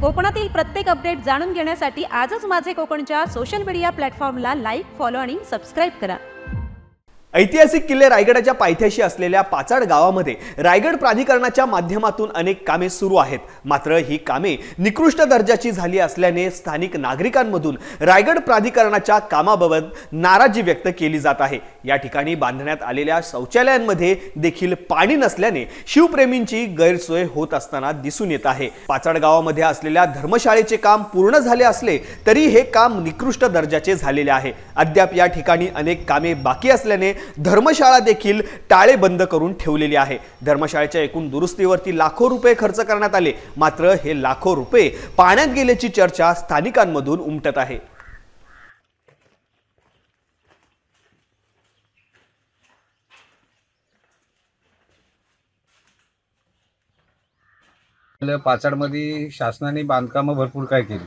कोकणातील प्रत्येक अपडेट जाणून घेण्यासाठी आजच माझे कोकणच्या सोशल मीडिया प्लॅटफॉर्मला लाईक, फॉलो आणि सबस्क्राइब करा। ऐतिहासिक किल्ले रायगडाच्या पायथ्याशी असलेल्या पाचाड गावामध्ये रायगड प्राधिकरणाच्या माध्यमातून अनेक कामे सुरू आहेत। मात्र ही कामे निकृष्ट दर्जाची झाली असल्याने स्थानिक नागरिकांमधून रायगड प्राधिकरणाच्या कामाबाबत नाराजी व्यक्त केली जात आहे। या ठिकाणी बांधण्यात आलेल्या शौचालयांमध्ये देखील पाणी नसल्याने शिवप्रेमींची गैरसोय होत असताना दिसून येत आहे। पाचाड गावामध्ये असलेल्या धर्मशाळेचे काम पूर्ण झाले असले तरी हे काम निकृष्ट दर्जाचे झालेले आहे। अद्याप या ठिकाणी अनेक कामे बाकी असल्याने धर्मशाळा देखील टाळे बंद करून ठेवलेली आहे। धर्मशाळेच्या एकूण दुरुस्तीवरती लाखो रुपये खर्च करण्यात आले, मात्र हे लाखो रुपये पाण्यात गेल्याची चर्चा स्थानिकांमधून उमटत आहे। पाचाडमध्ये शासनाने बांधकामं भरपूर काय केली,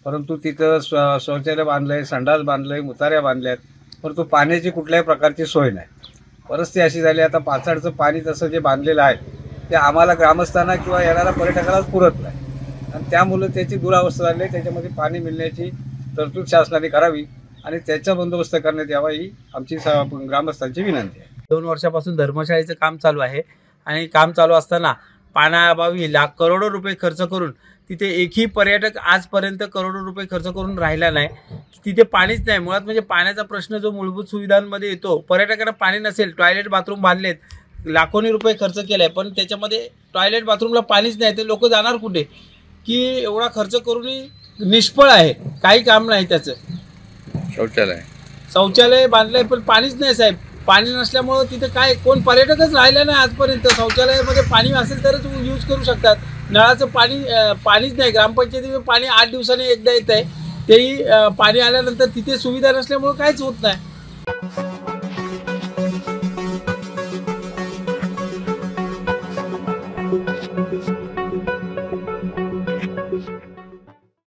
परंतु तिथं शौचालय बांधलंय, संडास बांधलंय, मुताऱ्या बांधल्यात, परंतु पाण्याची कुठल्याही प्रकारची सोय नाही। परिस्थिती अशी झाली आता पाचाडचं पाणी तसं जे बांधलेलं आहे ते आम्हाला ग्रामस्थांना किंवा येणाऱ्या पर्यटकाला पुरत नाही आणि त्यामुळे त्याची दुरावस्था झाली आहे। त्याच्यामध्ये पाणी मिळण्याची तरतूद शासनाने करावी आणि त्याचा बंदोबस्त करण्यात यावा ही आमची ग्रामस्थांची विनंती आहे। 2 वर्षापासून धर्मशाळेचं काम चालू आहे आणि काम चालू असताना पाण्याअभावी करोडो रुपये खर्च करून तिथे एकही पर्यटक आजपर्यंत करोडो रुपये खर्च करून राहिला नाही। तिथे पाणीच नाही। मुळात म्हणजे पाण्याचा प्रश्न जो मूलभूत सुविधांमध्ये येतो, पर्यटकांना पाणी नसेल, टॉयलेट बाथरूम बांधलेत, लाखोनी रुपये खर्च केलाय, पण त्याच्यामध्ये टॉयलेट बाथरूमला पाणीच नाही, ते लोक जाणार कुठे? की एवढा खर्च करूनही निष्फळ आहे, काही काम नाही त्याचं। शौचालय बांधलंय पण पाणीच नाही साहेब। पाणी नसल्यामुळे तिथे काय कोण पर्यटकच राहिला नाही आजपर्यंत। शौचालयामध्ये पाणी असेल तरच यूज करू शकतात, नळाचं पाणीच नाही। ग्रामपंचायतीमध्ये पाणी 8 दिवसांनी एकदा येत आहे, तेही पाणी आल्यानंतर तिथे सुविधा नसल्यामुळे काहीच होत नाही।